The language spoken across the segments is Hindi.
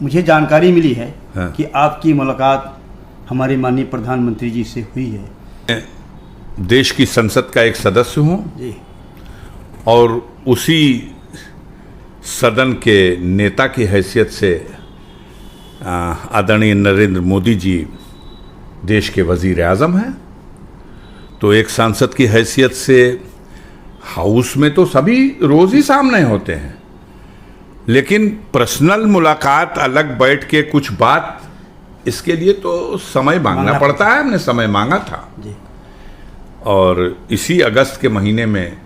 मुझे जानकारी मिली है हाँ। कि आपकी मुलाकात हमारे माननीय प्रधानमंत्री जी से हुई है। मैं देश की संसद का एक सदस्य हूँ जी। और उसी सदन के नेता की हैसियत से आदरणीय नरेंद्र मोदी जी देश के वजीर आज़म हैं। तो एक सांसद की हैसियत से हाउस में तो सभी रोज ही सामने होते हैं, लेकिन पर्सनल मुलाकात अलग बैठ के कुछ बात, इसके लिए तो समय मांगना पड़ता है। हमने समय मांगा था जी। और इसी अगस्त के महीने में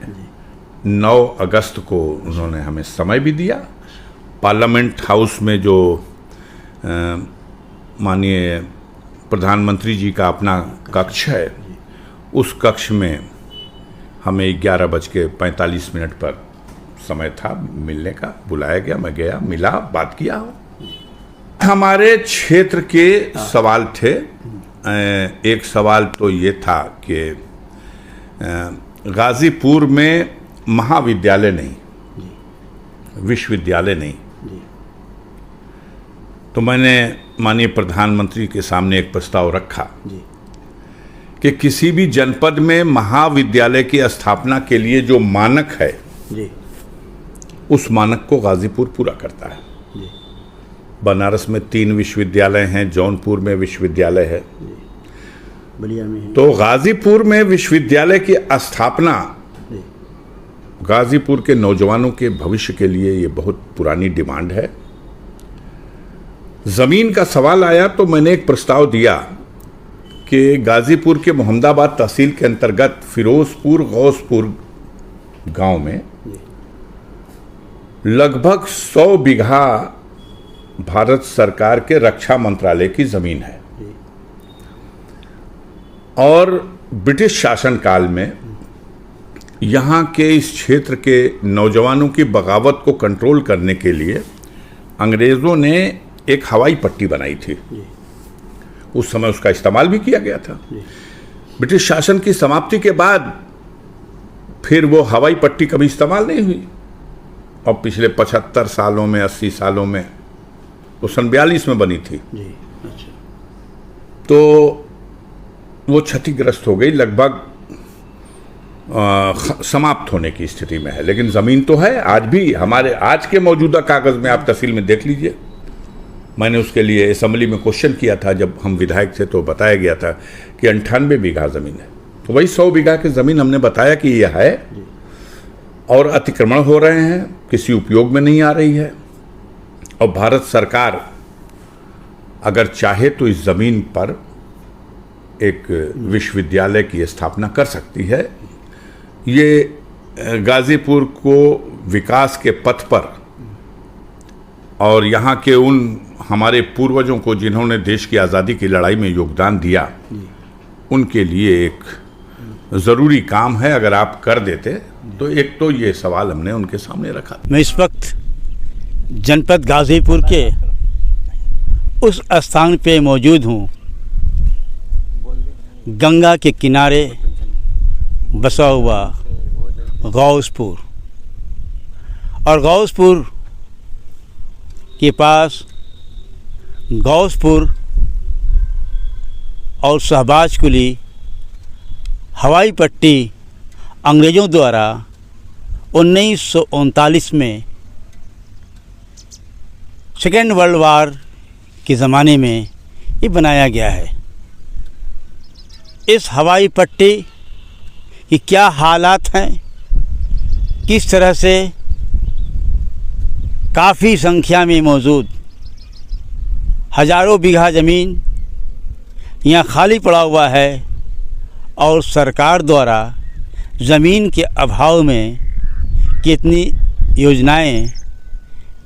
9 अगस्त को उन्होंने हमें समय भी दिया। पार्लियामेंट हाउस में जो माननीय प्रधानमंत्री जी का अपना कक्ष है, उस कक्ष में हमें 11:45 पर समय था मिलने का, बुलाया गया, मैं गया, मिला, बात किया। हमारे क्षेत्र के सवाल थे। एक सवाल तो ये था कि गाजीपुर में महाविद्यालय नहीं, विश्वविद्यालय नहीं। तो मैंने माननीय प्रधानमंत्री के सामने एक प्रस्ताव रखा कि किसी भी जनपद में महाविद्यालय की स्थापना के लिए जो मानक है जी। उस मानक को गाजीपुर पूरा करता है। बनारस में 3 विश्वविद्यालय हैं, जौनपुर में विश्वविद्यालय है, बलिया में है। तो गाजीपुर में विश्वविद्यालय की स्थापना गाजीपुर के नौजवानों के भविष्य के लिए ये बहुत पुरानी डिमांड है। जमीन का सवाल आया तो मैंने एक प्रस्ताव दिया कि गाजीपुर के मोहम्मदाबाद तहसील के अंतर्गत फिरोजपुर गौसपुर गांव में लगभग 100 बीघा भारत सरकार के रक्षा मंत्रालय की जमीन है और ब्रिटिश शासन काल में यहाँ के इस क्षेत्र के नौजवानों की बगावत को कंट्रोल करने के लिए अंग्रेज़ों ने एक हवाई पट्टी बनाई थी। उस समय उसका इस्तेमाल भी किया गया था। ब्रिटिश शासन की समाप्ति के बाद फिर वो हवाई पट्टी कभी इस्तेमाल नहीं हुई और पिछले 75 सालों में, 80 सालों में, वो सन 42 में बनी थी जी। अच्छा। तो वो क्षतिग्रस्त हो गई, लगभग समाप्त होने की स्थिति में है। लेकिन ज़मीन तो है आज भी। हमारे आज के मौजूदा कागज़ में आप तहसील में देख लीजिए। मैंने उसके लिए असेंबली में क्वेश्चन किया था जब हम विधायक थे, तो बताया गया था कि 98 बीघा ज़मीन है। तो वही 100 बीघा की ज़मीन हमने बताया कि यह है और अतिक्रमण हो रहे हैं, किसी उपयोग में नहीं आ रही है। और भारत सरकार अगर चाहे तो इस ज़मीन पर एक विश्वविद्यालय की स्थापना कर सकती है। ये गाजीपुर को विकास के पथ पर और यहाँ के उन हमारे पूर्वजों को जिन्होंने देश की आज़ादी की लड़ाई में योगदान दिया, उनके लिए एक ज़रूरी काम है। अगर आप कर देते तो एक तो ये सवाल हमने उनके सामने रखा। मैं इस वक्त जनपद गाजीपुर के उस स्थान पे मौजूद हूँ, गंगा के किनारे बसा हुआ गौसपुर। और गौसपुर के पास गौसपुर और शहबाज कुली हवाई पट्टी अंग्रेज़ों द्वारा 1939 में सेकेंड वर्ल्ड वार के ज़माने में ये बनाया गया है। इस हवाई पट्टी की क्या हालात हैं, किस तरह से काफ़ी संख्या में मौजूद हज़ारों बीघा ज़मीन यहाँ खाली पड़ा हुआ है और सरकार द्वारा ज़मीन के अभाव में कितनी योजनाएं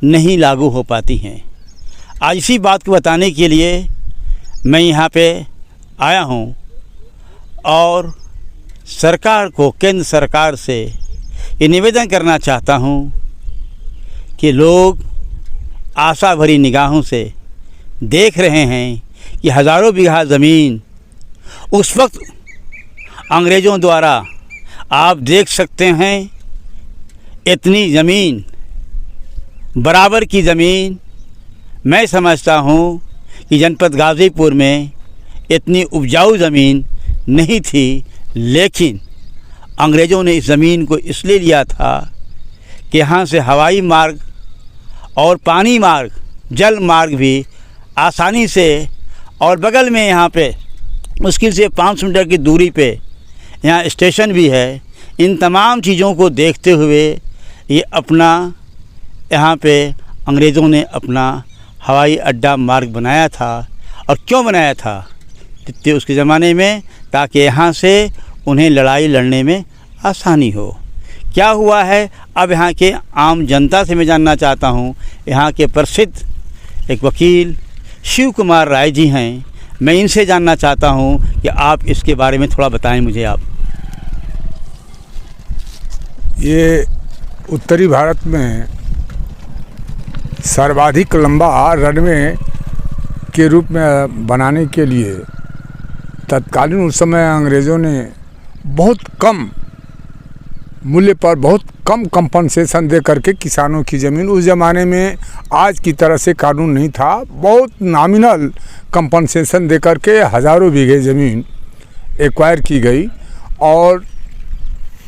नहीं लागू हो पाती हैं। आज इसी बात को बताने के लिए मैं यहाँ पे आया हूँ और सरकार को, केंद्र सरकार से ये निवेदन करना चाहता हूँ कि लोग आशा भरी निगाहों से देख रहे हैं कि हज़ारों बीघा ज़मीन उस वक्त अंग्रेज़ों द्वारा, आप देख सकते हैं, इतनी ज़मीन, बराबर की ज़मीन मैं समझता हूँ कि जनपद गाज़ीपुर में इतनी उपजाऊ ज़मीन नहीं थी, लेकिन अंग्रेज़ों ने इस ज़मीन को इसलिए लिया था कि यहाँ से हवाई मार्ग और पानी मार्ग, जल मार्ग भी आसानी से, और बगल में यहाँ पे मुश्किल से 500 मीटर की दूरी पे यहाँ स्टेशन भी है। इन तमाम चीज़ों को देखते हुए ये अपना यहाँ पे अंग्रेज़ों ने अपना हवाई अड्डा मार्ग बनाया था। और क्यों बनाया था उसके ज़माने में? ताकि यहाँ से उन्हें लड़ाई लड़ने में आसानी हो। क्या हुआ है अब यहाँ के आम जनता से मैं जानना चाहता हूँ। यहाँ के प्रसिद्ध एक वकील शिव कुमार राय जी हैं, मैं इनसे जानना चाहता हूँ कि आप इसके बारे में थोड़ा बताएं मुझे आप। ये उत्तरी भारत में सर्वाधिक लंबा रनवे के रूप में बनाने के लिए तत्कालीन उस समय अंग्रेज़ों ने बहुत कम मूल्य पर बहुत कम कंपनसेशन दे करके किसानों की ज़मीन, उस ज़माने में आज की तरह से कानून नहीं था, बहुत नॉमिनल कंपनसेशन दे करके हज़ारों बीघे ज़मीन एक्वायर की गई। और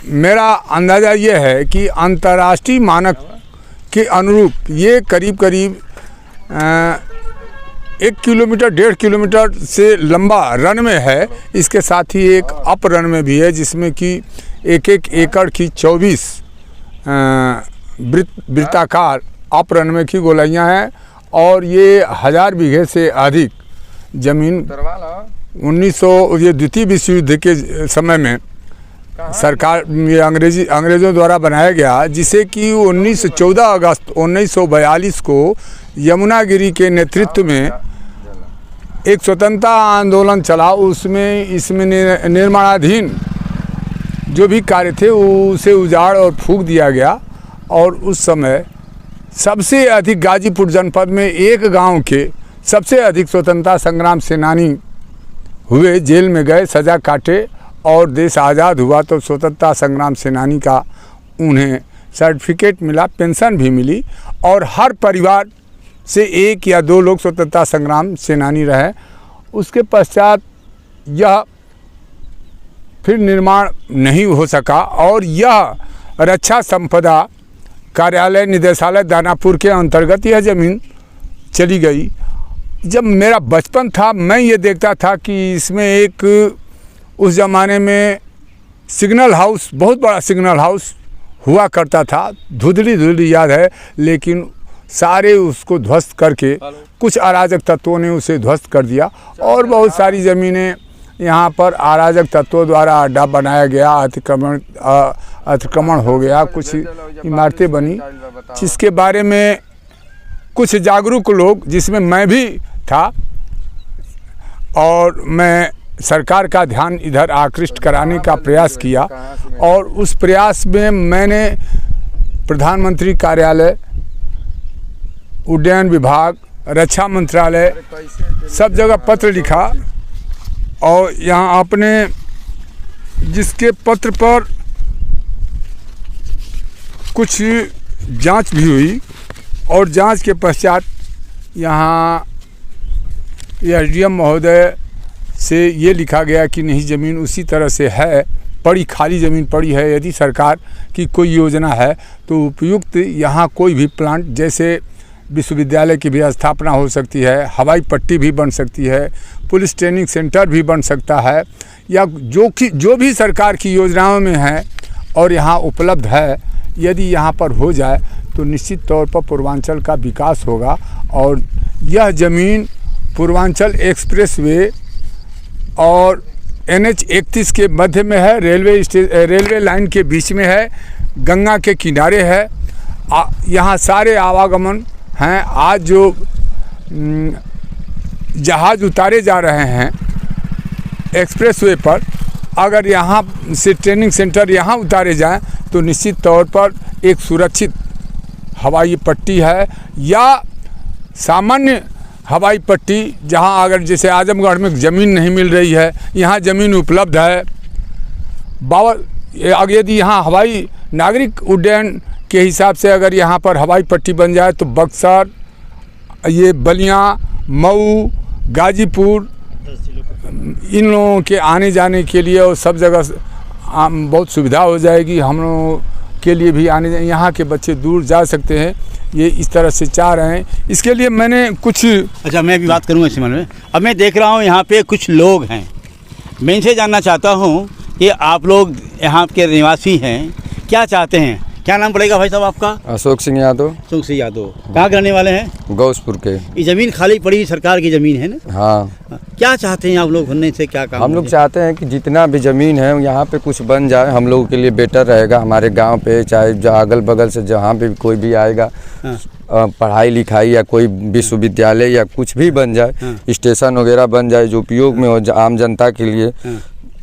मेरा अंदाज़ा ये है कि अंतर्राष्ट्रीय मानक के अनुरूप ये करीब करीब 1 किलोमीटर 1.5 किलोमीटर से लंबा रनवे है। इसके साथ ही एक अप रनवे भी है जिसमें कि 1-1 एकड़ की 24 वृत्ताकार अप रनवे की गोलाइयाँ हैं। और ये 1000 बीघे से अधिक ज़मीन 1900 ये द्वितीय विश्व युद्ध के समय में सरकार ये अंग्रेज़ों द्वारा बनाया गया, जिसे कि 14 अगस्त 1942 को यमुनागिरी के नेतृत्व में एक स्वतंत्रता आंदोलन चला। उसमें इसमें निर्माणाधीन जो भी कार्य थे उसे उजाड़ और फूंक दिया गया। और उस समय सबसे अधिक गाजीपुर जनपद में एक गांव के सबसे अधिक स्वतंत्रता संग्राम सेनानी हुए, जेल में गए, सज़ा काटे और देश आज़ाद हुआ तो स्वतंत्रता संग्राम सेनानी का उन्हें सर्टिफिकेट मिला, पेंशन भी मिली। और हर परिवार से 1 या 2 लोग स्वतंत्रता संग्राम सेनानी रहे। उसके पश्चात यह फिर निर्माण नहीं हो सका और यह रक्षा संपदा कार्यालय निदेशालय दानापुर के अंतर्गत यह ज़मीन चली गई। जब मेरा बचपन था मैं ये देखता था कि इसमें एक उस ज़माने में सिग्नल हाउस, बहुत बड़ा सिग्नल हाउस हुआ करता था, धुंधली याद है, लेकिन सारे उसको ध्वस्त करके कुछ अराजक तत्वों ने उसे ध्वस्त कर दिया। और बहुत सारी ज़मीनें यहाँ पर अराजक तत्वों द्वारा अड्डा बनाया गया, अतिक्रमण हो गया, कुछ इमारतें बनी, जिसके बारे में कुछ जागरूक लोग, जिसमें मैं भी था, और मैं सरकार का ध्यान इधर आकृष्ट कराने का प्रयास किया। और उस प्रयास में मैंने प्रधानमंत्री कार्यालय, उड्डयन विभाग, रक्षा मंत्रालय, सब जगह पत्र लिखा। और यहाँ आपने जिसके पत्र पर कुछ जांच भी हुई और जांच के पश्चात यहाँ एसडीएम महोदय से ये लिखा गया कि नहीं, ज़मीन उसी तरह से है, पड़ी, खाली ज़मीन पड़ी है। यदि सरकार की कोई योजना है तो उपयुक्त यहाँ कोई भी प्लांट, जैसे विश्वविद्यालय की भी स्थापना हो सकती है, हवाई पट्टी भी बन सकती है, पुलिस ट्रेनिंग सेंटर भी बन सकता है, या जो भी सरकार की योजनाओं में है और यहाँ उपलब्ध है, यदि यहाँ पर हो जाए तो निश्चित तौर पर पूर्वांचल का विकास होगा। और यह ज़मीन पूर्वांचल एक्सप्रेसवे और NH 31 के मध्य में है, रेलवे लाइन के बीच में है, गंगा के किनारे है। यहाँ सारे आवागमन हैं। आज जो जहाज़ उतारे जा रहे हैं एक्सप्रेसवे पर, अगर यहाँ से ट्रेनिंग सेंटर यहाँ उतारे जाएं तो निश्चित तौर पर एक सुरक्षित हवाई पट्टी है, या सामान्य हवाई पट्टी, जहाँ अगर जैसे आजमगढ़ में ज़मीन नहीं मिल रही है, यहाँ ज़मीन उपलब्ध है। यदि यहाँ हवाई नागरिक उड्डयन के हिसाब से अगर यहाँ पर हवाई पट्टी बन जाए तो बक्सर, ये बलिया, मऊ, गाजीपुर, इन लोगों के आने जाने के लिए और सब जगह बहुत सुविधा हो जाएगी। हम लोगों के लिए भी आने यहाँ के बच्चे दूर जा सकते हैं, ये इस तरह से चाह रहे हैं। इसके लिए मैंने कुछ अच्छा, मैं भी बात करूँगा इस संबंध में। अब मैं देख रहा हूँ यहाँ पे कुछ लोग हैं, मैं इनसे जानना चाहता हूँ कि आप लोग यहाँ के निवासी हैं, क्या चाहते हैं? क्या नाम पड़ेगा भाई साहब आपका? अशोक सिंह यादव। अशोक सिंह यादव। कहाँ के रहने वाले हैं? गौसपुर के। ये ज़मीन खाली पड़ी सरकार की ज़मीन है ना? हाँ। क्या चाहते हैं आप लोग बनने से, क्या काम? हम लोग चाहते हैं कि जितना भी ज़मीन है यहाँ पे कुछ बन जाए, हम लोगों के लिए बेटर रहेगा। हमारे गांव पे चाहे अगल बगल से जहाँ भी कोई भी आएगा, पढ़ाई लिखाई या कोई विश्वविद्यालय या कुछ भी बन जाए, स्टेशन वगैरह बन जाए जो उपयोग में हो आम जनता के लिए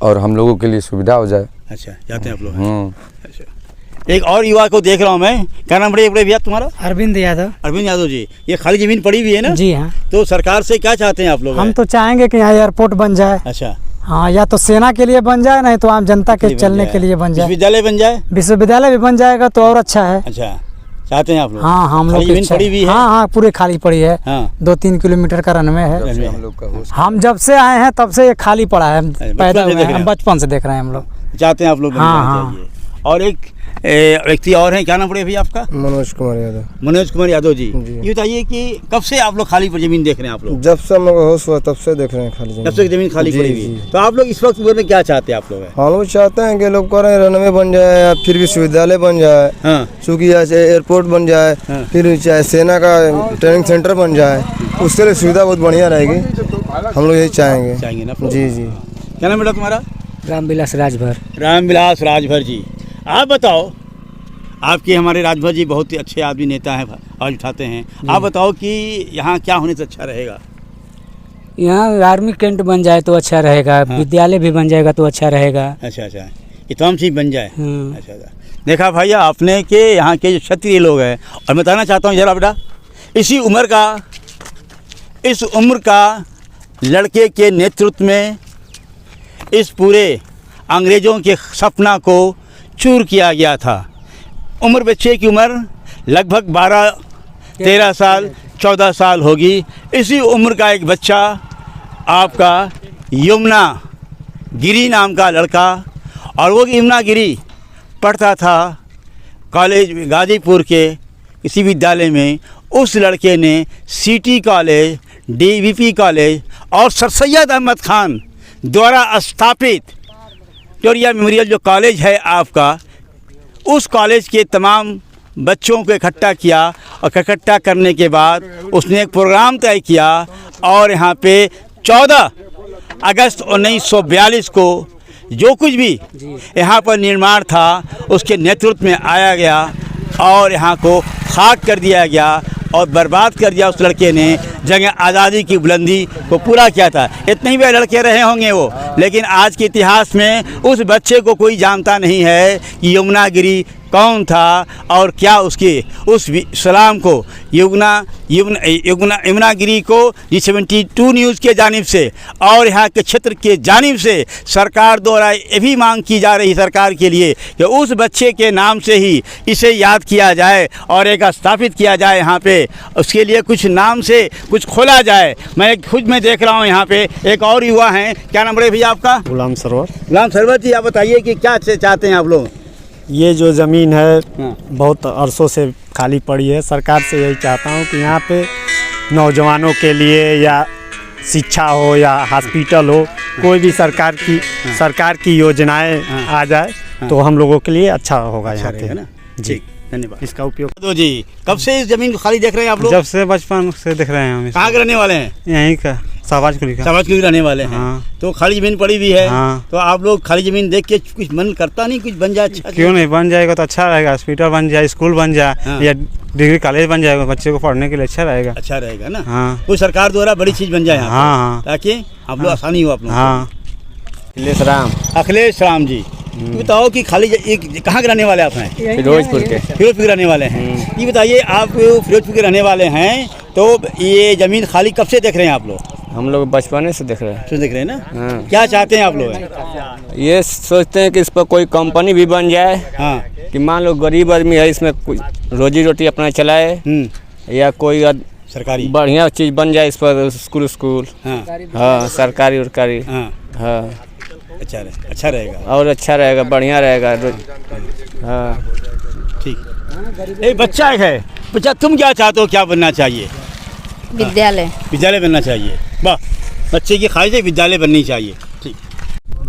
और हम लोगों के लिए सुविधा हो जाए। अच्छा, चाहते हैं आप लोग? अच्छा, एक और युवा को देख रहा हूँ मैं, क्या नाम पड़ेगा भैया तुम्हारा? अरविंद यादव। अरविंद यादव जी, ये खाली जमीन पड़ी हुई है ना? जी हाँ। तो सरकार से क्या चाहते हैं आप लोग? हम तो चाहेंगे कि यहाँ एयरपोर्ट बन जाए। अच्छा। हाँ, या तो सेना के लिए बन जाए, नहीं तो आम जनता के चलने के लिए बन जाए। विश्वविद्यालय बन जाए? विश्वविद्यालय भी बन जाएगा तो और अच्छा है। अच्छा, चाहते हैं आप लोग? हाँ, हम लोग जमीन पड़ी हुई है? हाँ हाँ, पूरी खाली पड़ी है। हाँ। 2-3 किलोमीटर का रनवे है। हम लोग का हम जब से आए हैं तब से ये खाली पड़ा है, पैदा हुए हैं, बचपन से देख रहे हैं हम लोग। चाहते हैं आप लोग? हाँ। और एक व्यक्ति और हैं, क्या नाम पड़ेगा भैया आपका? मनोज कुमार यादव। मनोज कुमार यादव जी, ये बताइए कि कब से आप लोग खाली जमीन देख रहे हैं? आप लोग जब से हम लोग होश हुआ तब से देख रहे हैं खाली जमीन। जब से जमीन खाली पड़ी हुई है। तो आप लोग इस वक्त में क्या चाहते हैं आप लोग? हम लोग चाहते हैं कि लोग करें रनवे बन जाए या फिर विश्वविद्यालय बन जाए, चूँकि ऐसे एयरपोर्ट बन जाए, फिर चाहे सेना का ट्रेनिंग सेंटर बन जाए, उसके लिए सुविधा बहुत बढ़िया रहेगी। हम लोग यही चाहेंगे ना? जी जी। क्या नाम बेटा तुम्हारा? रामविलास राजभर। रामविलास राजभर जी, आप बताओ, आपके हमारे राजभर जी बहुत ही अच्छे आदमी, नेता हैं, आवाज उठाते हैं। आप बताओ कि यहाँ क्या होने से अच्छा रहेगा? यहाँ आर्मी कैंट बन जाए तो अच्छा रहेगा। विद्यालय भी बन जाएगा तो अच्छा रहेगा। अच्छा, ये तमाम चीज़ बन जाए। अच्छा, देखा भैया आपने कि यहाँ के जो क्षत्रिय लोग हैं, और मैं बताना चाहता हूँ जरा बेटा, इस उम्र का लड़के के नेतृत्व में इस पूरे अंग्रेज़ों के सपना को चूर किया गया था। बच्चे की उम्र लगभग 12-13 साल 14 साल होगी। इसी उम्र का एक बच्चा आपका यमुना गिरी नाम का लड़का, और वो यमुना गिरी पढ़ता था कॉलेज गाजीपुर के किसी विद्यालय में। उस लड़के ने सिटी कॉलेज, डीवीपी कॉलेज और सर सैयद अहमद खान द्वारा स्थापित विक्टोरिया मेमोरियल जो कॉलेज है आपका, उस कॉलेज के तमाम बच्चों को इकट्ठा किया, और इकट्ठा करने के बाद उसने एक प्रोग्राम तय किया, और यहाँ पे 14 अगस्त 1942 को जो कुछ भी यहाँ पर निर्माण था उसके नेतृत्व में आया गया और यहाँ को खाक कर दिया गया और बर्बाद कर दिया। उस लड़के ने जंग आज़ादी की बुलंदी को पूरा किया था। इतने ही वे लड़के रहे होंगे वो, लेकिन आज के इतिहास में उस बच्चे को कोई जानता नहीं है कि यमुना गिरी कौन था और क्या उसके उस सलाम को यमुना गिरी को G72 न्यूज़ के जानिब से और यहाँ के क्षेत्र के जानिब से सरकार द्वारा ये भी मांग की जा रही सरकार के लिए कि उस बच्चे के नाम से ही इसे याद किया जाए और एक स्थापित किया जाए यहाँ पे, उसके लिए कुछ नाम से कुछ खोला जाए। मैं खुद में देख रहा हूँ यहाँ पे एक और युवा हैं, क्या नाम है भैया आपका? गुलाम सरवर। गुलाम सरवर जी, आप बताइए कि क्या चाहते हैं आप लोग? ये जो ज़मीन है बहुत अरसों से खाली पड़ी है। सरकार से यही चाहता हूँ कि यहाँ पे नौजवानों के लिए या शिक्षा हो या हॉस्पिटल हो, कोई भी सरकार की योजनाएं आ जाए तो हम लोगों के लिए अच्छा होगा यहाँ पे ना। जी, धन्यवाद। इसका उपयोग। तो जी, कब से इस जमीन को खाली देख रहे हैं आप लोग? जब से बचपन से देख रहे हैं हम। कहाँ के रहने वाले हैं? यहीं का शाहबाजपुरी का। शाहबाजपुरी रहने वाले हैं। हाँ। तो खाली जमीन पड़ी हुई है। हाँ। तो आप लोग खाली जमीन देख के कुछ मन करता नहीं कुछ बन जाए? अच्छा, क्यों नहीं, बन जाएगा तो अच्छा रहेगा। हॉस्पिटल बन जाए, स्कूल बन जाए या डिग्री कॉलेज बन जाएगा, बच्चे को पढ़ने के लिए अच्छा रहेगा। अच्छा रहेगा ना। हाँ। कोई सरकार द्वारा बड़ी चीज बन जाए हाँ, ताकि आप लोग आसानी हो आप लोग। हाँ। अखिलेश राम जी, बताओ कि खाली कहाँ के रहने वाले आप हैं? फिरोजपुर के। फिरोजपुर के रहने वाले हैं। ये बताइए, आप फिरोजपुर के रहने वाले हैं तो ये ज़मीन खाली कब से देख रहे हैं आप लोग? हम लोग बचपने से देख रहे हैं। क्यों देख रहे हैं ना? हाँ। क्या चाहते हैं आप लोग? ये सोचते हैं कि इस पर कोई कंपनी भी बन जाए। हाँ। कि मान लो गरीब आदमी है, इसमें कोई रोजी रोटी अपना चलाए, या कोई सरकारी? बढ़िया चीज़ बन जाए इस पर, स्कूल। हाँ हाँ सरकारी उरकारी। हाँ हाँ अच्छा रहेगा और अच्छा रहेगा, बढ़िया रहेगा। हाँ ठीक। एक बच्चा है, बच्चा तुम क्या चाहते हो, क्या बनना चाहिए? विद्यालय बनना चाहिए। वाह, बच्चे की ख्वाहिश है विद्यालय बननी चाहिए। ठीक।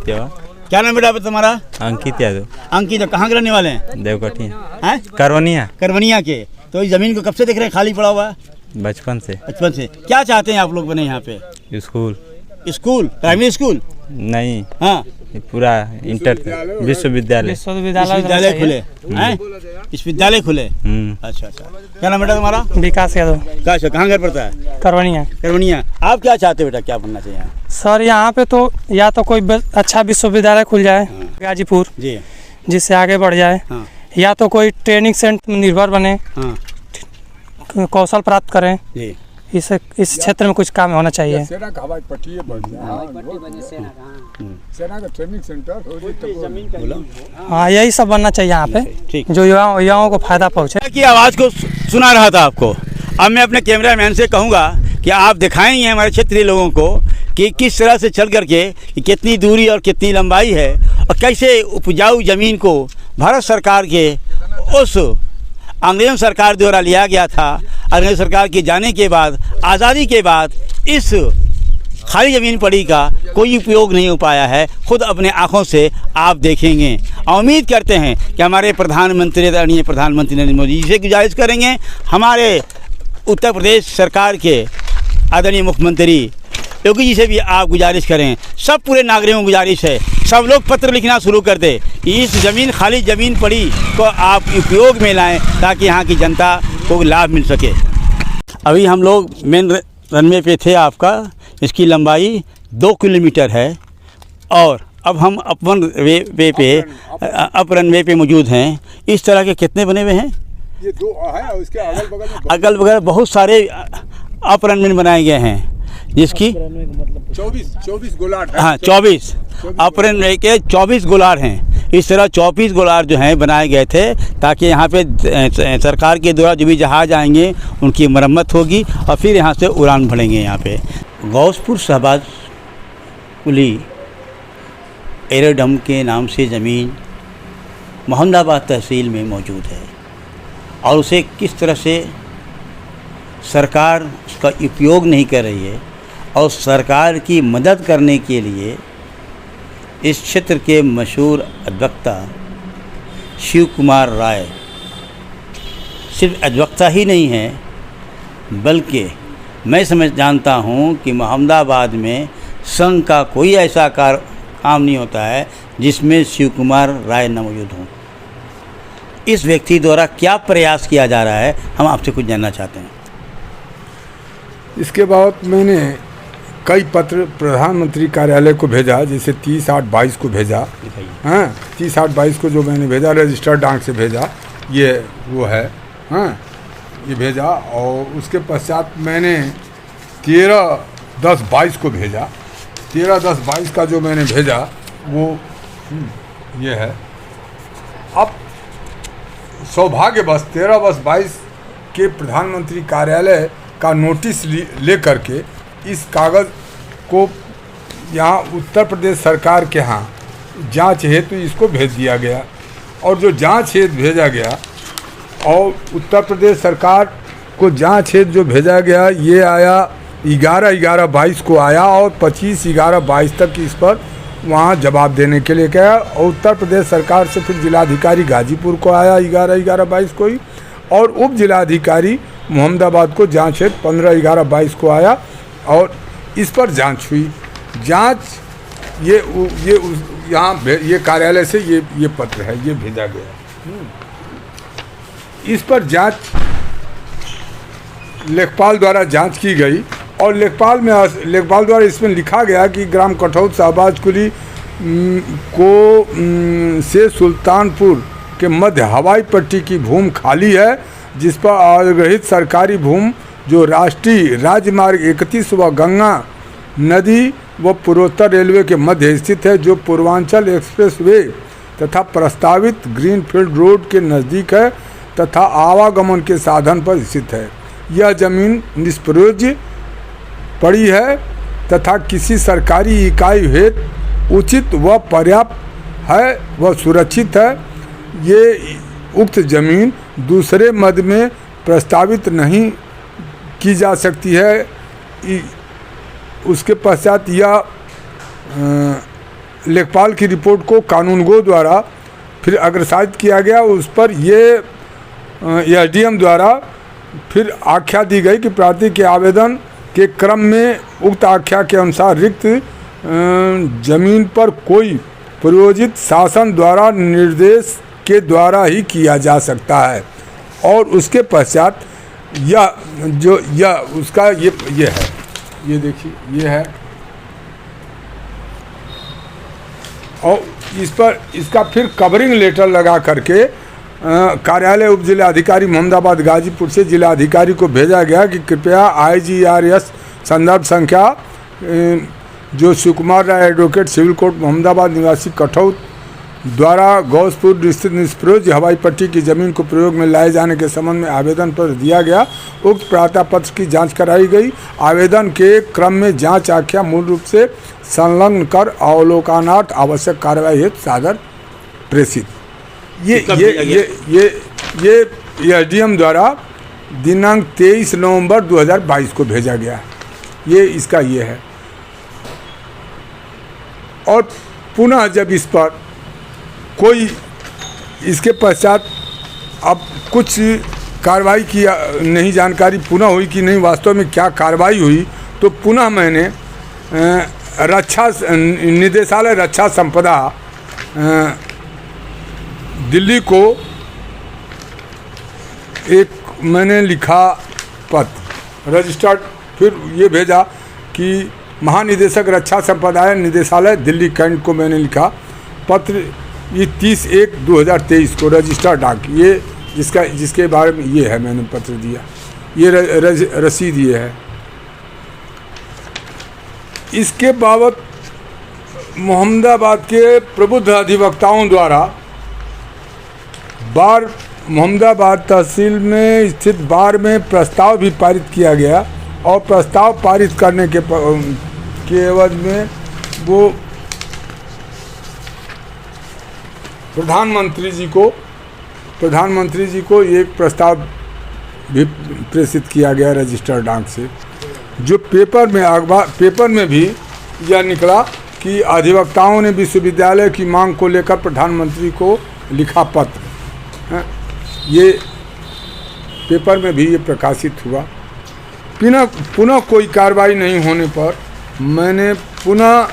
क्या नाम बेटा तुम्हारा? अंकित यादव। अंकित, कहाँ के रहने वाले हैं? देवकटिया। हैं? करवनिया के। तो इस जमीन को कब से देख रहे हैं खाली पड़ा हुआ? बचपन से। क्या चाहते हैं आप लोग बने यहाँ पे? स्कूल प्राइमरी स्कूल नहीं, हाँ पूरा इंटर विश्वविद्यालय खुले हैं? विश्वविद्यालय खुले। अच्छा। क्या नाम बेटा तुम्हारा? विकास यादव। कहाँ घर पड़ता है? करवनिया। आप क्या चाहते हो बेटा, क्या बनना चाहिए यहाँ? सर यहाँ पे तो या तो कोई अच्छा विश्वविद्यालय खुल जाए गाजीपुर जी, जिससे आगे बढ़ जाए। या तो कोई ट्रेनिंग सेंटर निर्भर बने, कौशल प्राप्त करें जी। इस क्षेत्र में कुछ काम होना चाहिए। सेना का हवाई पट्टी सेना का ट्रेनिंग सेंटर, हाँ यही सब बनना चाहिए यहाँ पे, जो युवाओं को फायदा पहुँचे। की आवाज़ को सुना रहा था आपको। अब मैं अपने कैमरामैन से कहूँगा कि आप दिखाएंगे हमारे क्षेत्रीय लोगों को कि किस तरह से चल करके कितनी दूरी और कितनी लंबाई है, और कैसे उपजाऊ ज़मीन को भारत सरकार के उस अंग्रेज़ सरकार द्वारा लिया गया था। अंग्रेज़ सरकार के जाने के बाद, आज़ादी के बाद, इस खाली ज़मीन पड़ी का कोई उपयोग नहीं हो पाया है। खुद अपने आँखों से आप देखेंगे। और उम्मीद करते हैं कि हमारे प्रधानमंत्री, आदरणीय प्रधानमंत्री नरेंद्र मोदी जी से गुजारिश करेंगे, हमारे उत्तर प्रदेश सरकार के आदरणीय मुख्यमंत्री योगी जी से भी आप गुजारिश करें, सब पूरे नागरिकों को गुजारिश है, सब लोग पत्र लिखना शुरू कर दें कि इस ज़मीन, खाली ज़मीन पड़ी को आप उपयोग में लाएं, ताकि यहाँ की जनता को लाभ मिल सके। अभी हम लोग मेन रनवे पे थे आपका, इसकी लंबाई 2 किलोमीटर है, और अब हम अपन वे पे अप रनवे पे मौजूद हैं। इस तरह के कितने बने हुए हैं? ये 2 है, और इसके अगल बगल बहुत सारे अप रनवे बनाए गए हैं, जिसकी 24 गोलार्ड है। हाँ 24 अप्रैल के 24 गोलार्ड हैं। इस तरह 24 गोलार्ड जो हैं बनाए गए थे, ताकि यहाँ पे सरकार के द्वारा जो भी जहाज़ आएंगे उनकी मरम्मत होगी और फिर यहाँ से उड़ान भरेंगे। यहाँ पे गौसपुर शहबाज कुली एरोड्रम के नाम से ज़मीन मोहम्मदाबाद तहसील में मौजूद है, और उसे किस तरह से सरकार उसका उपयोग नहीं कर रही है, और सरकार की मदद करने के लिए इस क्षेत्र के मशहूर अधिवक्ता शिव कुमार राय सिर्फ अधिवक्ता ही नहीं है, बल्कि मैं जानता हूँ कि मोहम्मदाबाद में संघ का कोई ऐसा काम नहीं होता है जिसमें शिव कुमार राय न मौजूद हों। इस व्यक्ति द्वारा क्या प्रयास किया जा रहा है, हम आपसे कुछ जानना चाहते हैं। इसके बाद मैंने कई पत्र प्रधानमंत्री कार्यालय को भेजा, जैसे 30/8/22 को भेजा। हाँ 30/8/22 को जो मैंने भेजा, रजिस्टर्ड डाक से भेजा, ये वो है। हाँ ये भेजा, और उसके पश्चात मैंने 13/10/22 को भेजा। 13/10/22 का जो मैंने भेजा वो ये है। अब सौभाग्यवश 13/10/22 के प्रधानमंत्री कार्यालय का नोटिस ले करके इस कागज़ को यहाँ उत्तर प्रदेश सरकार के यहाँ जांच हेतु इसको भेज दिया गया, और जो जांच हेतु भेजा गया, और उत्तर प्रदेश सरकार को जांच हेतु जो भेजा गया ये आया 11/11/22 को आया, और 25/11/22 तक इस पर वहाँ जवाब देने के लिए गया। और उत्तर प्रदेश सरकार से फिर जिलाधिकारी गाजीपुर को आया 11/11/22 को ही, और उप जिलाधिकारी मोहम्मदाबाद को जांच हेतु 15/11/22 को आया, और इस पर जांच हुई। जांच ये यहाँ ये कार्यालय से ये पत्र है, ये भेजा गया। इस पर जांच लेखपाल द्वारा जांच की गई, और लेखपाल द्वारा इसमें लिखा गया कि ग्राम कठौत शहबाज कुली से सुल्तानपुर के मध्य हवाई पट्टी की भूमि खाली है, जिस पर अधिग्रहित सरकारी भूमि जो राष्ट्रीय राजमार्ग 31 व गंगा नदी व पूर्वोत्तर रेलवे के मध्य स्थित है, जो पूर्वांचल एक्सप्रेसवे तथा प्रस्तावित ग्रीनफील्ड रोड के नज़दीक है तथा आवागमन के साधन पर स्थित है। यह जमीन निष्प्रयोज्य पड़ी है तथा किसी सरकारी इकाई हेतु उचित व पर्याप्त है व सुरक्षित है। ये उक्त जमीन दूसरे मद में प्रस्तावित नहीं की जा सकती है। उसके पश्चात यह लेखपाल की रिपोर्ट को कानूनगो द्वारा फिर अग्रसारित किया गया। उस पर ये एसडीएम द्वारा फिर आख्या दी गई कि प्रार्थी के आवेदन के क्रम में उक्त आख्या के अनुसार रिक्त जमीन पर कोई प्रयोजित शासन द्वारा निर्देश के द्वारा ही किया जा सकता है। और उसके पश्चात यह उसका ये है, ये देखिए ये है, और इस पर इसका फिर कवरिंग लेटर लगा करके कार्यालय उप जिलाधिकारी मोहम्मदाबाद गाजीपुर से जिलाधिकारी को भेजा गया कि कृपया IGRS संदर्भ संख्या जो शिवकुमार राय एडवोकेट सिविल कोर्ट मोहम्मदाबाद निवासी कठौत द्वारा गौसपुर स्थित निष्प्रयोज्य हवाई पट्टी की जमीन को प्रयोग में लाए जाने के संबंध में आवेदन पर दिया गया। उक्त प्रार्थना पत्र की जांच कराई गई। आवेदन के क्रम में जांच आख्या मूल रूप से संलग्न कर अवलोकनार्थ आवश्यक कार्रवाई हेतु सादर प्रेषित। ये एसडीएम द्वारा दिनांक 23 नवंबर 2022 को भेजा गया। ये इसका ये है। और पुनः जब इस पर कोई इसके पश्चात अब कुछ कार्रवाई की नहीं, जानकारी पुनः हुई कि नहीं वास्तव में क्या कार्रवाई हुई, तो पुनः मैंने रक्षा निदेशालय रक्षा संपदा दिल्ली को एक मैंने लिखा पत्र रजिस्टर्ड, फिर ये भेजा कि महानिदेशक रक्षा संपदा निदेशालय दिल्ली कैंट को मैंने लिखा पत्र, ये 30/1/2023 को रजिस्टर्ड डाक, ये जिसके बारे में ये है मैंने पत्र दिया, ये रसीद ये है। इसके बाबत मोहम्मदाबाद के प्रबुद्ध अधिवक्ताओं द्वारा बार मोहम्मदाबाद तहसील में स्थित बार में प्रस्ताव भी पारित किया गया। और प्रस्ताव पारित करने के एवज में वो प्रधानमंत्री जी को एक प्रस्ताव भी प्रेषित किया गया रजिस्टर्ड डाक से, जो पेपर में भी यह निकला कि अधिवक्ताओं ने विश्वविद्यालय की मांग को लेकर प्रधानमंत्री को लिखा पत्र, ये पेपर में भी ये प्रकाशित हुआ। पुनः कोई कार्रवाई नहीं होने पर मैंने पुनः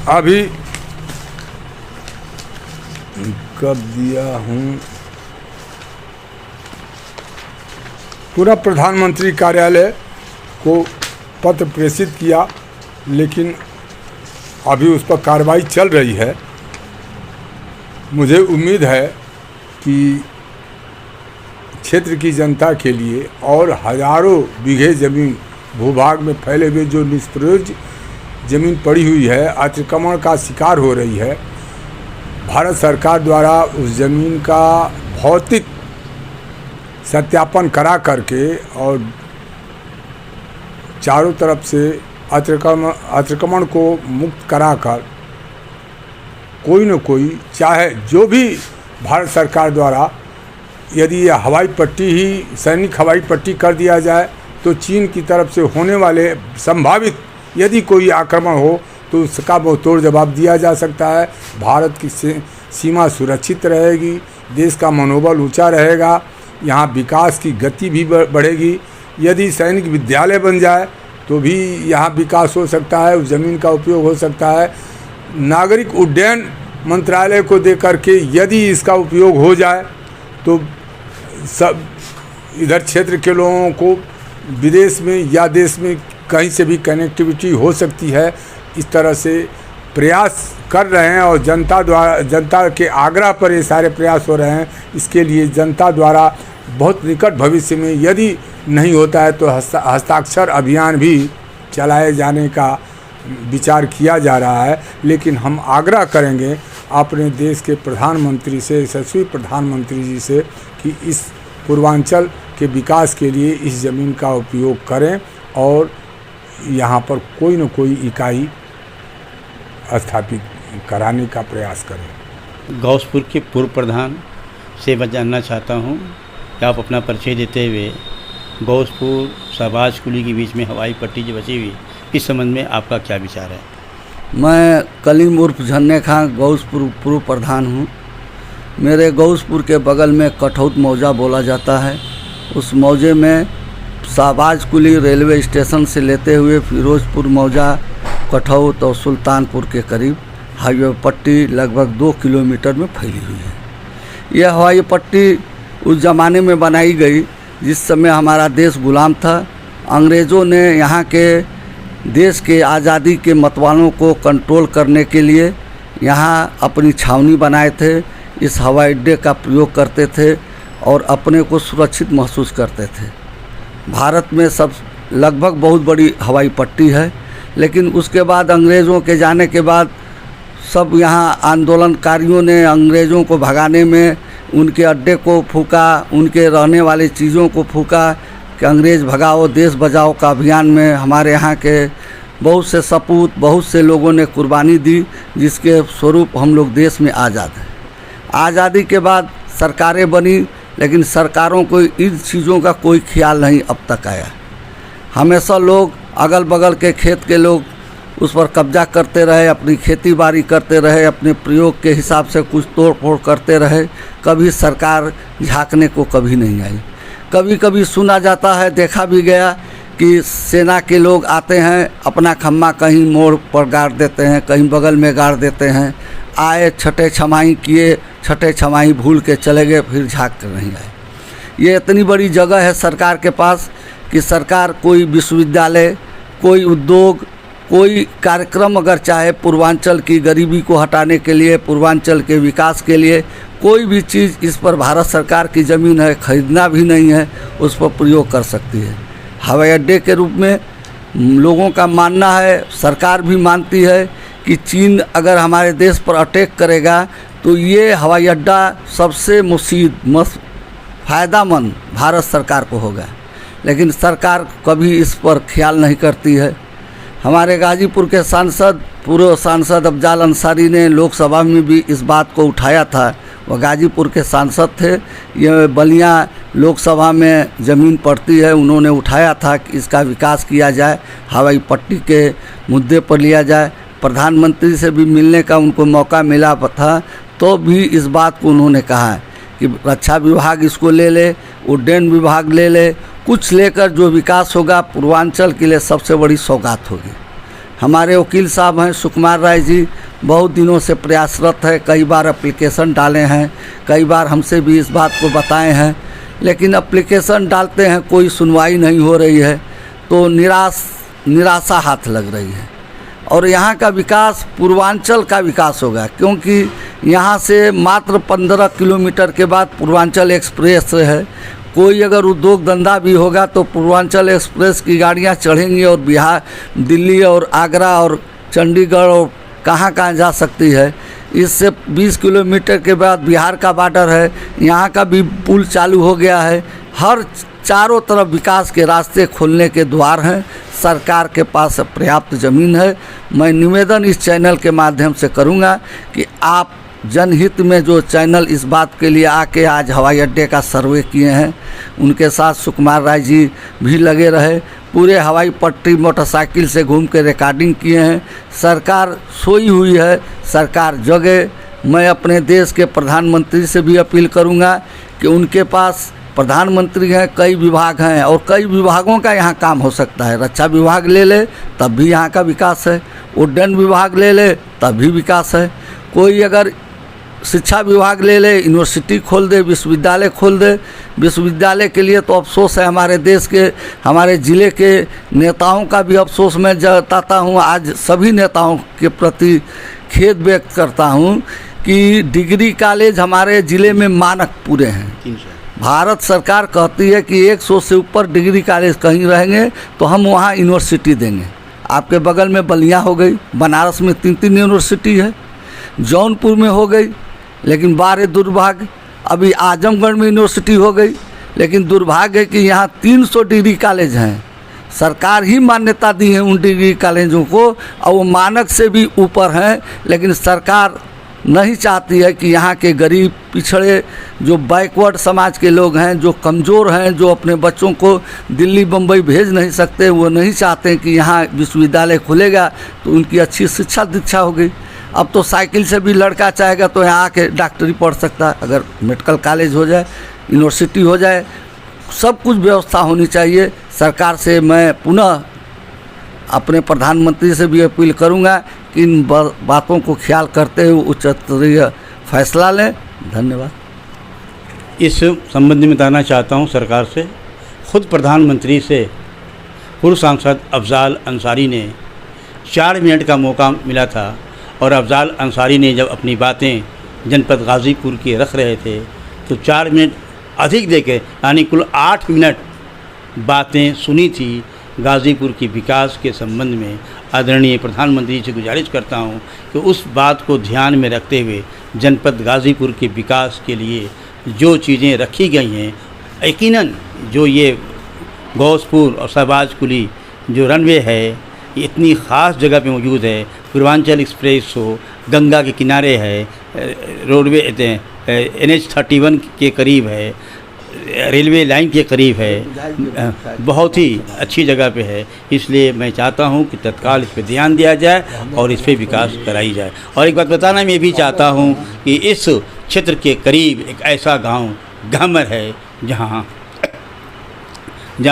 अभी कब दिया हूँ, पूरा प्रधानमंत्री कार्यालय को पत्र प्रेषित किया, लेकिन अभी उस पर कार्रवाई चल रही है। मुझे उम्मीद है कि क्षेत्र की जनता के लिए और हजारों बीघे ज़मीन भूभाग में फैले हुए जो निष्प्रयोज्य ज़मीन पड़ी हुई है, अतिक्रमण का शिकार हो रही है, भारत सरकार द्वारा उस ज़मीन का भौतिक सत्यापन करा करके और चारों तरफ से अतिक्रमण को मुक्त कराकर कोई न कोई, चाहे जो भी भारत सरकार द्वारा यदि यह हवाई पट्टी ही सैनिक हवाई पट्टी कर दिया जाए तो चीन की तरफ से होने वाले संभावित यदि कोई आक्रमण हो तो उसका बहुतोड़ जवाब दिया जा सकता है। भारत की सीमा सुरक्षित रहेगी, देश का मनोबल ऊंचा रहेगा, यहाँ विकास की गति भी बढ़ेगी। यदि सैनिक विद्यालय बन जाए तो भी यहाँ विकास हो सकता है, उस ज़मीन का उपयोग हो सकता है। नागरिक उड्डयन मंत्रालय को दे करके यदि इसका उपयोग हो जाए तो सब इधर क्षेत्र के लोगों को विदेश में या देश में कहीं से भी कनेक्टिविटी हो सकती है। इस तरह से प्रयास कर रहे हैं और जनता के आग्रह पर ये सारे प्रयास हो रहे हैं। इसके लिए जनता द्वारा बहुत निकट भविष्य में यदि नहीं होता है तो हस्ताक्षर अभियान भी चलाए जाने का विचार किया जा रहा है। लेकिन हम आग्रह करेंगे अपने देश के प्रधानमंत्री से, यशस्वी प्रधानमंत्री जी से कि इस पूर्वांचल के विकास के लिए इस ज़मीन का उपयोग करें और यहाँ पर कोई न कोई इकाई स्थापित कराने का प्रयास करें। गौसपुर के पूर्व प्रधान से मैं जानना चाहता हूँ कि आप अपना परिचय देते हुए गौसपुर शहबाज कुली के बीच में हवाई पट्टी जो बची हुई, इस संबंध में आपका क्या विचार है? मैं कलीम उर्फ झन्ने खां गौसपुर पूर्व प्रधान हूँ। मेरे गौसपुर के बगल में कठौत मौजा बोला जाता है। उस मौजे में शहबाज कुली रेलवे स्टेशन से लेते हुए फिरोजपुर मौजा, कठौत और सुल्तानपुर के करीब हाईवे पट्टी लगभग 2 किलोमीटर में फैली हुई है। यह हवाई पट्टी उस ज़माने में बनाई गई जिस समय हमारा देश गुलाम था। अंग्रेज़ों ने यहाँ के देश के आज़ादी के मतवालों को कंट्रोल करने के लिए यहाँ अपनी छावनी बनाए थे। इस हवाई अड्डे का प्रयोग करते थे और अपने को सुरक्षित महसूस करते थे। भारत में सब लगभग बहुत बड़ी हवाई पट्टी है, लेकिन उसके बाद अंग्रेज़ों के जाने के बाद सब यहाँ आंदोलनकारियों ने अंग्रेज़ों को भगाने में उनके अड्डे को फूका, उनके रहने वाली चीज़ों को फूका कि अंग्रेज़ भगाओ देश बचाओ का अभियान में हमारे यहाँ के बहुत से सपूत, बहुत से लोगों ने कुर्बानी दी, जिसके स्वरूप हम लोग देश में आज़ाद हैं। आज़ादी के बाद सरकारें बनी, लेकिन सरकारों को इन चीज़ों का कोई ख्याल नहीं अब तक आया। हमेशा लोग अगल बगल के खेत के लोग उस पर कब्जा करते रहे, अपनी खेती बाड़ी करते रहे, अपने प्रयोग के हिसाब से कुछ तोड़ फोड़ करते रहे। कभी सरकार झांकने को कभी नहीं आई। कभी कभी सुना जाता है, देखा भी गया कि सेना के लोग आते हैं, अपना खम्मा कहीं मोड़ पर गाड़ देते हैं, कहीं बगल में गाड़ देते हैं। आए छठे छमाही किए, छठे छमाही भूल के चले गए, फिर झांक कर नहीं आए। ये इतनी बड़ी जगह है सरकार के पास कि सरकार कोई विश्वविद्यालय, कोई उद्योग, कोई कार्यक्रम अगर चाहे पूर्वांचल की गरीबी को हटाने के लिए, पूर्वांचल के विकास के लिए, कोई भी चीज़ इस पर भारत सरकार की ज़मीन है, खरीदना भी नहीं है, उस पर प्रयोग कर सकती है। हवाई अड्डे के रूप में लोगों का मानना है, सरकार भी मानती है कि चीन अगर हमारे देश पर अटैक करेगा तो ये हवाई अड्डा सबसे फ़ायदामंद भारत सरकार को होगा, लेकिन सरकार कभी इस पर ख्याल नहीं करती है। हमारे गाजीपुर के सांसद, पूर्व सांसद अफजाल अंसारी ने लोकसभा में भी इस बात को उठाया था। वह गाजीपुर के सांसद थे। ये बलिया लोकसभा में ज़मीन पड़ती है, उन्होंने उठाया था कि इसका विकास किया जाए, हवाई पट्टी के मुद्दे पर लिया जाए। प्रधानमंत्री से भी मिलने का उनको मौका मिला था, तो भी इस बात को उन्होंने कहा है कि रक्षा विभाग इसको ले ले, उड्डयन विभाग ले ले, कुछ लेकर जो विकास होगा पूर्वांचल के लिए सबसे बड़ी सौगात होगी। हमारे वकील साहब हैं सुकुमार राय जी, बहुत दिनों से प्रयासरत है, कई बार एप्लीकेशन डाले हैं, कई बार हमसे भी इस बात को बताए हैं, लेकिन एप्लीकेशन डालते हैं कोई सुनवाई नहीं हो रही है, तो निराशा हाथ लग रही है। और यहाँ का विकास पूर्वांचल का विकास होगा, क्योंकि यहाँ से मात्र 15 किलोमीटर के बाद पूर्वांचल एक्सप्रेस है। कोई अगर उद्योग धंधा भी होगा तो पूर्वांचल एक्सप्रेस की गाड़ियाँ चढ़ेंगी और बिहार, दिल्ली और आगरा और चंडीगढ़ और कहाँ जा सकती है। इससे 20 किलोमीटर के बाद बिहार का बॉर्डर है, यहाँ का भी पुल चालू हो गया है। हर चारों तरफ विकास के रास्ते खोलने के द्वार हैं। सरकार के पास पर्याप्त ज़मीन है। मैं निवेदन इस चैनल के माध्यम से करूँगा कि आप जनहित में जो चैनल इस बात के लिए आके आज हवाई अड्डे का सर्वे किए हैं, उनके साथ सुकुमार राय जी भी लगे रहे। पूरे हवाई पट्टी मोटरसाइकिल से घूम के रिकॉर्डिंग किए हैं। सरकार सोई हुई है, सरकार जगे। मैं अपने देश के प्रधानमंत्री से भी अपील करूंगा कि उनके पास प्रधानमंत्री हैं, कई विभाग हैं और कई विभागों का यहाँ काम हो सकता है। रक्षा विभाग ले ले तब भी यहाँ का विकास है, उड्डयन विभाग ले ले तब भी विकास है। कोई अगर शिक्षा विभाग ले ले, यूनिवर्सिटी खोल दे, विश्वविद्यालय खोल दे। विश्वविद्यालय के लिए तो अफसोस है, हमारे देश के, हमारे ज़िले के नेताओं का भी अफसोस मैं जताता हूँ। आज सभी नेताओं के प्रति खेद व्यक्त करता हूँ कि डिग्री कॉलेज हमारे ज़िले में मानक पूरे हैं। भारत सरकार कहती है कि 100 से ऊपर डिग्री कॉलेज कहीं रहेंगे तो हम वहाँ यूनिवर्सिटी देंगे। आपके बगल में बलिया हो गई, बनारस में 3 यूनिवर्सिटी है। जौनपुर में हो गई, लेकिन बारे दुर्भाग्य अभी आजमगढ़ में यूनिवर्सिटी हो गई, लेकिन दुर्भाग्य है कि यहाँ 300 डिग्री कॉलेज हैं। सरकार ही मान्यता दी है उन डिग्री कॉलेजों को और वो मानक से भी ऊपर हैं, लेकिन सरकार नहीं चाहती है कि यहाँ के गरीब पिछड़े जो बैकवर्ड समाज के लोग हैं, जो कमज़ोर हैं, जो अपने बच्चों को दिल्ली बम्बई भेज नहीं सकते, वो नहीं चाहते कि यहाँ विश्वविद्यालय खुलेगा तो उनकी अच्छी शिक्षा दीक्षा होगी। अब तो साइकिल से भी लड़का चाहेगा तो यहाँ आके डॉक्टरी पढ़ सकता है। अगर मेडिकल कॉलेज हो जाए, यूनिवर्सिटी हो जाए, सब कुछ व्यवस्था होनी चाहिए। सरकार से मैं पुनः अपने प्रधानमंत्री से भी अपील करूंगा कि इन बातों को ख्याल करते हुए उच्च स्तरीय फैसला लें। धन्यवाद। इस संबंध में बताना चाहता हूं सरकार से, खुद प्रधानमंत्री से पूर्व सांसद अफजाल अंसारी ने 4 मिनट का मौका मिला था और अफजाल अंसारी ने जब अपनी बातें जनपद गाज़ीपुर की रख रहे थे तो 4 मिनट अधिक देके यानी कुल 8 मिनट बातें सुनी थी गाज़ीपुर के विकास के संबंध में। आदरणीय प्रधानमंत्री से गुजारिश करता हूं कि उस बात को ध्यान में रखते हुए जनपद गाज़ीपुर के विकास के लिए जो चीज़ें रखी गई हैं, यकीनन जो ये गौसपुर और शहबाज कुली जो रनवे है ये इतनी ख़ास जगह पे मौजूद है। पूर्वांचल एक्सप्रेस हो, गंगा के किनारे है, रोडवे NH-31 के करीब है, रेलवे लाइन के करीब है, बहुत ही अच्छी जगह पे है। इसलिए मैं चाहता हूं कि तत्काल इस पे ध्यान दिया जाए और इस पे विकास कराई जाए। और एक बात बताना मैं भी चाहता हूं कि इस क्षेत्र के करीब एक ऐसा गांव घमर है जहां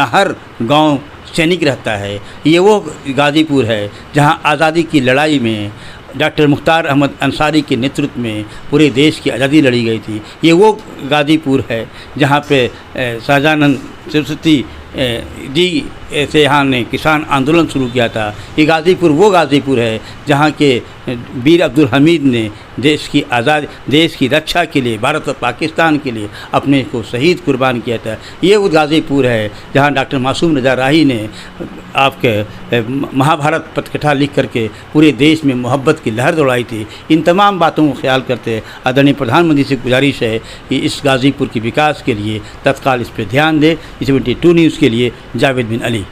हर गांव सैनिक रहता है। ये वो गाज़ीपुर है जहां आज़ादी की लड़ाई में डॉक्टर मुख्तार अहमद अंसारी के नेतृत्व में पूरे देश की आज़ादी लड़ी गई थी। ये वो गाज़ीपुर है जहाँ पे शाहजानंद सरस्वती जी से यहाँ ने किसान आंदोलन शुरू किया था। ये गाज़ीपुर वो गाज़ीपुर है जहाँ के वीर अब्दुल हमीद ने देश की रक्षा के लिए, भारत और पाकिस्तान के लिए अपने को शहीद कुर्बान किया था। ये वो गाज़ीपुर है जहाँ डॉक्टर मासूम रज़ा राही ने आपके महाभारत पटकथा लिख करके पूरे देश में मोहब्बत की लहर दौड़ाई थी। इन तमाम बातों को ख्याल करते आदरणीय प्रधानमंत्री से गुजारिश है कि इस गाज़ीपुर के विकास के लिए तत्काल इस पर ध्यान दें। 72 न्यूज़ के लिए जावेद बिन अली।